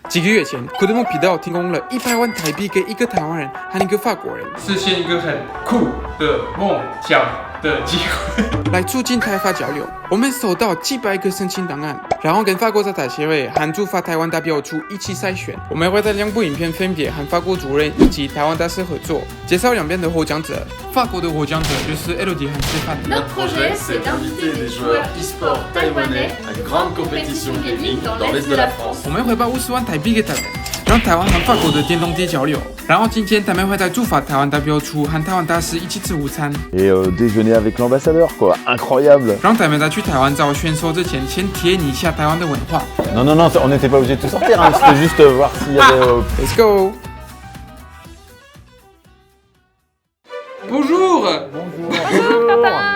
几个月前，酷的梦频道提供了100万台币给一个台湾人和一个法国人，实现一个很酷的梦想的机会，来促进台法交流。我们收到几百个申请档案，然后跟法国在台协会和驻法台湾代表处一起筛选。我们会在2部影片分别和法国主任以及台湾大使合作，介绍2边的获奖者。法国的获奖者就是 Elodie 和 Stéphane。Notre projet, c'est d'inviter des joueurs e-sport taïwanais à une grande compétition gaming dans l'est de la France. 我们会把50万台币给他们，让台湾和法国的电动机交流。然后今天他们会在驻法台湾代表处和台湾大使一起吃午餐。Et déjeuner avec l'ambassadeur, quoi. Incroyable. 让他们在去台湾找选手之前，先体验一下台湾的文化。Non, non, non, on n'était pas obligé de tout sortir, hein, c'était juste voir s'il y avait... Let's go. Bonjour. Bonjour.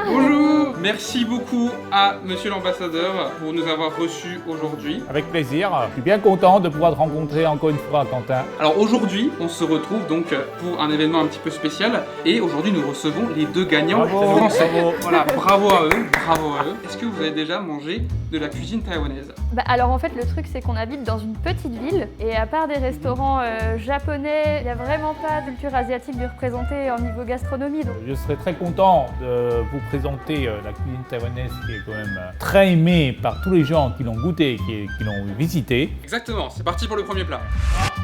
Bonjour. Merci beaucoup à Monsieur l'ambassadeur pour nous avoir reçus aujourd'hui. Avec plaisir. Je suis bien content de pouvoir te rencontrer encore une fois, Quentin. Alors aujourd'hui, on se retrouve donc pour un événement un petit peu spécial et aujourd'hui nous recevons les 2 gagnants français. Bravo. Voilà, bravo à eux, bravo à eux. Est-ce que vous avez déjà mangé de la cuisine taïwanaise? Bah alors en fait le truc c'est qu'on habite dans une petite ville et à part des restaurants japonais, il n'y a vraiment pas de culture asiatique de représenter en niveau gastronomie. Donc... Je serais très content de vous présenter la cuisine taïwanaise qui est quand même très aimée par tous les gens qui l'ont goûté, qui l'ont visité. Exactement, c'est parti pour le premier plat.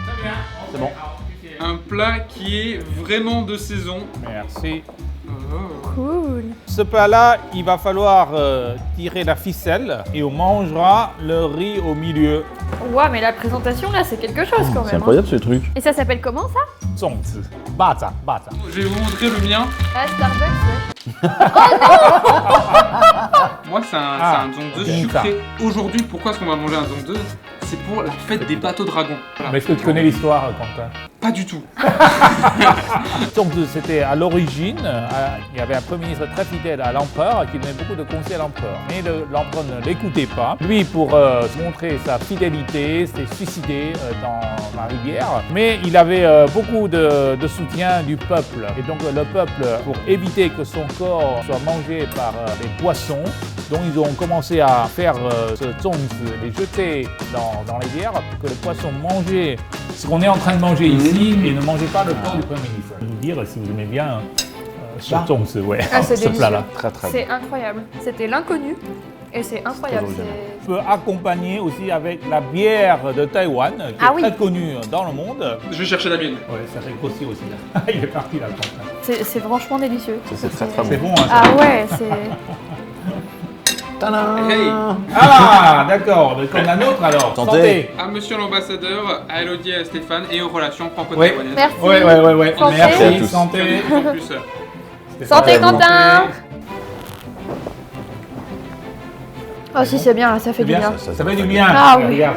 Très bien. C'est bon. Un plat qui est vraiment de saison. Merci. Cool. Ce plat-là, il va falloir tirer la ficelle et on mangera le riz au milieu. Ouah mais la présentation là c'est quelque chose quand même. C'est incroyable ce truc. Et ça s'appelle comment ça? Zongzi. Baza, baza. Je vais vous montrer le mien. Ah Starbucks ouais. Moi, c'est un zongde ça. sucré. Aujourd'hui, pourquoi est-ce qu'on va manger un zongde? C'est pour la fête des bateaux dragons. Voilà. Mais est-ce que tu connais l'histoire, Quentin? Pas du tout. Donc c'était à l'origine, il y avait un premier ministre très fidèle à l'empereur qui donnait beaucoup de conseils à l'empereur. Mais l'empereur ne l'écoutait pas. Lui, pour montrer sa fidélité, s'est suicidé dans la rivière. Mais il avait beaucoup de soutien du peuple. Et donc le peuple, pour éviter que son corps soit mangé par les poissons, donc ils ont commencé à faire ce zongzi, les jeter dans les rivières pour que les poissons mangeaient ce qu'on est en train de manger ici et ne mangez pas le corps du Premier ministre. Vous dire si vous aimez bien ce zongzi, ouais, Ah, c'est ce plat-là. Très très bon. C'est incroyable. C'était l'inconnu et c'est incroyable. On peut accompagner aussi avec la bière de Taïwan, qui est très connue dans le monde. Je vais chercher la mienne. Ouais, ça fait grossi aussi là. Il est parti là, Quentin. C'est franchement délicieux. C'est très très C'est bon. bon, hein, ça. Ah ouais c'est... Tadam. Hey. Ah, d'accord. Donc on a notre alors. Santé. À Monsieur l'ambassadeur, à Elodie et à Stéphane et aux relations franco-taïwanaises. Merci. Ouais. Santé. Merci. À tous. Santé. En plus, Santé Santé. Quentin. Ah si c'est bien là, ça fait du bien. Ça fait du bien. Ah oui. Regarde.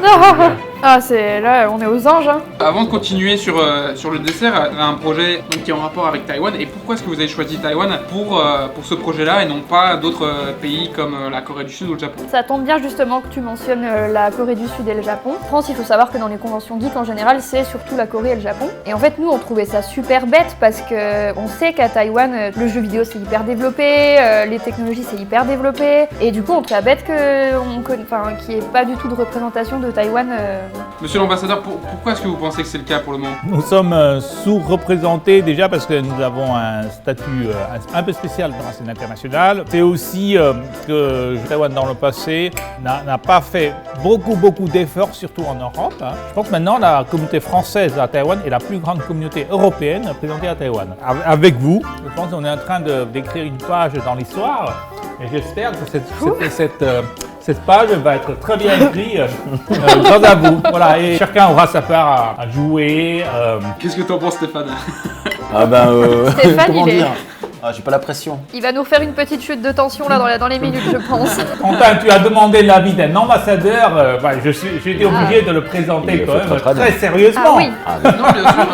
Ah c'est là, on est aux anges hein. avant de continuer sur le dessert, un projet donc, qui est en rapport avec Taïwan. Et pourquoi est-ce que vous avez choisi Taïwan pour ce projet-là et non pas d'autres pays comme la Corée du Sud ou le Japon? Ça tombe bien justement que tu mentionnes la Corée du Sud et le Japon. En France, il faut savoir que dans les conventions geeks en général, c'est surtout la Corée et le Japon. Et en fait, nous, on trouvait ça super bête parce que on sait qu'à Taïwan, le jeu vidéo c'est hyper développé, les technologies c'est hyper développé. Et du coup, on trouve bête qu'il n'y ait pas du tout de représentation de Taïwan. Monsieur l'ambassadeur, pourquoi est-ce que vous pensez que c'est le cas pour le moment? Nous sommes sous-représentés déjà parce que nous avons un statut un peu spécial dans la scène internationale. C'est aussi que Taïwan dans le passé n'a pas fait beaucoup d'efforts, surtout en Europe. Hein. Je pense que maintenant la communauté française à Taïwan est la plus grande communauté européenne présentée à Taïwan. Avec vous, je pense qu'on est en train d'écrire une page dans l'histoire et j'espère que cette page va être très bien écrite grâce à vous. Voilà, et chacun aura sa part à jouer. Qu'est-ce que t'en penses, Stéphane? Ah ben Stéphane, comment il est- dire? Ah, j'ai pas la pression. Il va nous faire une petite chute de tension là dans les minutes, je pense. Quentin, tu as demandé l'avis d'un ambassadeur. J'ai été obligé de le présenter Il le quand fait même très bien. très sérieusement. Ah oui. Ah,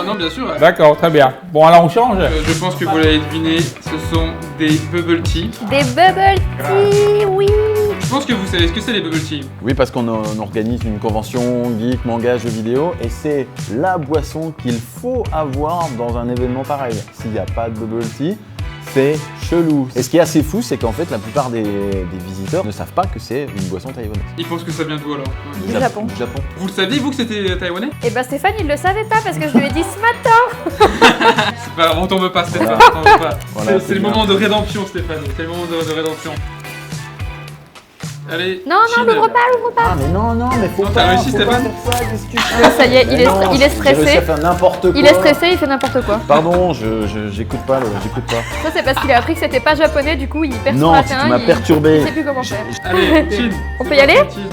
Non, bien sûr. D'accord, très bien. Bon, alors on change. Je pense que vous l'avez deviné, ce sont des bubble tea. Des bubble tea, oui. Je pense que vous savez ce que c'est les bubble tea. oui, parce qu'on organise une convention geek, manga, jeux vidéo et c'est la boisson qu'il faut avoir dans un événement pareil. S'il n'y a pas de bubble tea, c'est chelou. Et ce qui est assez fou, c'est qu'en fait, la plupart des visiteurs ne savent pas que c'est une boisson taïwanaise. Ils pensent que ça vient d'où alors? Du Japon. Du Japon. Vous le saviez, vous, que c'était taïwanais? Et bah Stéphane, il le savait pas parce que je lui ai dit ce matin. C'est pas grave, on tombe pas, Stéphane, on tombe pas. Voilà, C'est le bien. moment de rédemption, Stéphane. C'est le moment de rédemption. Allez. Non, Chine. l'ouvre pas, l'ouvre pas. Ah mais non, mais faut Non, pas, t'as réussi, faut pas Stéphane faire ça, qu'est-ce que tu fais? Ah, ça y est, il est Non, j'ai réussi stressé. à faire n'importe quoi. Il est stressé, il fait n'importe quoi. Pardon, j'écoute pas, j'écoute pas. Ça, c'est parce qu'il a appris que c'était pas japonais, du coup, il perd son Non, latin. tu m'as il perturbé. sait plus comment faire. Allez, Chine. On C'est peut y aller parti, Chine.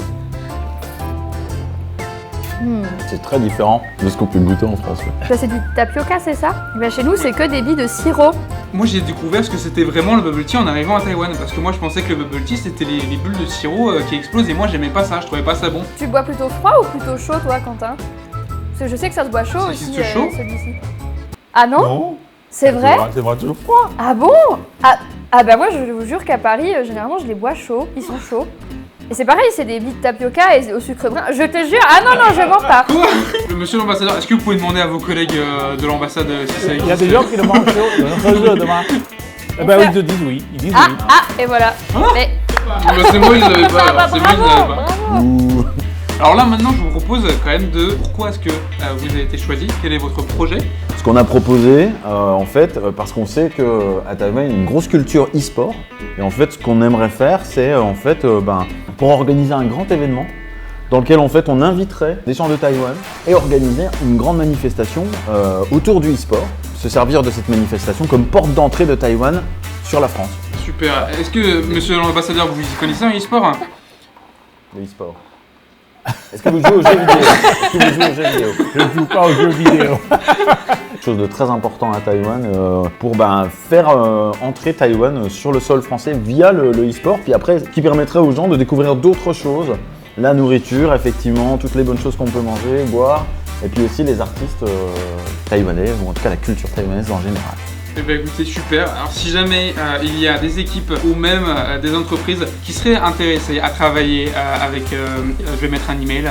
C'est très différent de ce qu'on peut goûter en France. Ça, c'est du tapioca, c'est ça? Bah, chez nous, c'est que des billes de sirop. Moi, j'ai découvert ce que c'était vraiment le bubble tea en arrivant à Taïwan. Parce que moi, je pensais que le bubble tea, c'était les bulles de sirop qui explosent. Et moi, j'aimais pas ça. Je trouvais pas ça bon. Tu bois plutôt froid ou plutôt chaud, toi, Quentin? Parce que je sais que ça se boit chaud Ça, aussi, c'est chaud celui-ci. Ah non? Non, C'est vrai? c'est vrai toujours froid. Ah bon? Ah bah moi, je vous jure qu'à Paris, généralement, je les bois chauds. Ils sont chauds. Et c'est pareil, c'est des billes de tapioca et au sucre brun. Je te jure, ah non, je mens pas. Quoi? Monsieur l'ambassadeur, est-ce que vous pouvez demander à vos collègues de l'ambassade si ça Il y a existe? des gens qui le mangent chaud demain. Eh ben, ils te disent oui. Ils disent Ah, oui. et voilà. Mais Bah, c'est moi, ils l'avaient pas. bah, Alors, c'est moi, ils l'avaient bravo, pas. bravo. Ouh. Alors là, maintenant, je vous propose quand même de pourquoi est-ce que vous avez été choisi? Quel est votre projet? Ce qu'on a proposé, en fait, parce qu'on sait qu'à Taïwan, il y a une grosse culture e-sport. Et en fait, ce qu'on aimerait faire, c'est pour organiser un grand événement dans lequel en fait, on inviterait des gens de Taïwan et organiser une grande manifestation autour du e-sport. Se servir de cette manifestation comme porte d'entrée de Taïwan sur la France. Super. Est-ce que, monsieur l'ambassadeur, vous y connaissez en e-sport? Le e-sport. Est-ce que vous jouez aux jeux vidéo? Est-ce que vous jouez aux jeux vidéo? Je ne joue pas aux jeux vidéo. Quelque chose de très important à Taïwan pour faire entrer Taïwan sur le sol français via le e-sport, puis après qui permettrait aux gens de découvrir d'autres choses, la nourriture effectivement, toutes les bonnes choses qu'on peut manger, boire, et puis aussi les artistes taïwanais, ou en tout cas la culture taïwanaise en général. Eh bien écoutez, super. Alors si jamais il y a des équipes ou même des entreprises qui seraient intéressées à travailler avec, je vais mettre un email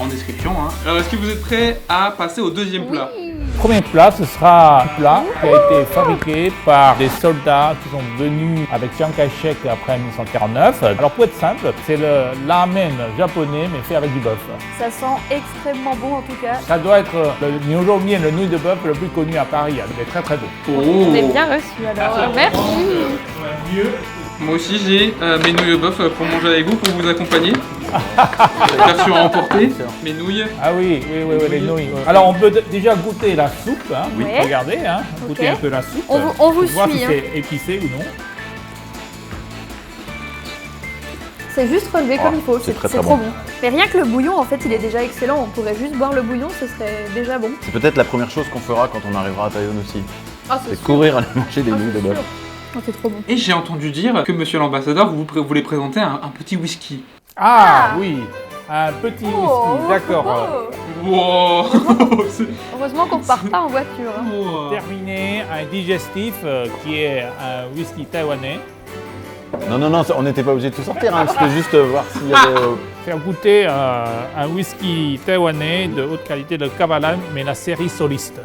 en description. Hein. Alors est-ce que vous êtes prêts à passer au deuxième plat? Premier plat, ce sera un plat qui a été fabriqué par des soldats qui sont venus avec Chiang Kai-shek après 1949. Alors pour être simple, c'est le ramen japonais mais fait avec du bœuf. Ça sent extrêmement bon en tout cas. Ça doit être le niuro mien, le nouille de bœuf le plus connu à Paris. Il est très très bon. On est bien reçu alors. Merci. Moi aussi j'ai mes nouilles de bœuf pour manger avec vous, pour vous accompagner. Version à emporter, mes nouilles. Ah oui, les nouilles. Alors on peut déjà goûter la soupe. Hein. Oui. Regardez, hein. Goûter Ok. un peu la soupe. On vous voir suit, si hein. c'est épicé ou non. C'est juste relevé comme il faut, c'est très, c'est très trop bon. bon. Mais rien que le bouillon, en fait, il est déjà excellent. On pourrait juste boire le bouillon, ce serait déjà bon. C'est peut-être la première chose qu'on fera quand on arrivera à Taïwan aussi. Ah, C'est courir aller manger des nouilles de bœuf. Oh, c'est trop bon. Et j'ai entendu dire que monsieur l'ambassadeur vous voulez présenter un petit whisky. Ah oui, un petit whisky, Oh, d'accord. oh. Wow. Heureusement qu'on repart pas en voiture. Hein. Wow. Terminé, un digestif qui est un whisky taïwanais. Non, on n'était pas obligé de tout sortir, hein. C'était juste voir s'il y avait... Faire goûter un whisky taïwanais de haute qualité de Kavalan, mais la série soliste.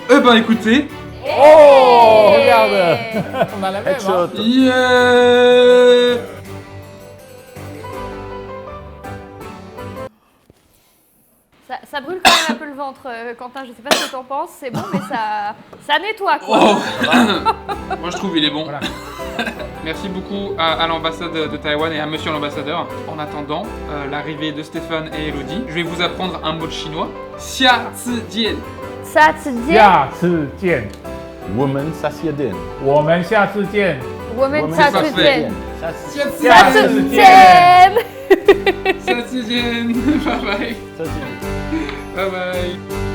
Eh ben écoutez, Oh, regarde, on a la même. Headshot. Hein. yeah. Ça brûle quand même un peu le ventre, Quentin. Je sais pas ce que t'en penses. C'est bon, mais ça nettoie quoi. Oh. Moi je trouve il est bon. Voilà. Merci beaucoup à l'ambassade de Taïwan et à monsieur l'ambassadeur. En attendant l'arrivée de Stéphane et Elodie, je vais vous apprendre un mot de chinois. Xia Zi Jian. Ça te dit. 下次见， Woman Sasiaden. 我们下次见。 Woman, ça te parfait. dit. Xia Zi Ça Jian. te dit. Xia Zi Jian. Bye bye. Sasiaden. Bye bye.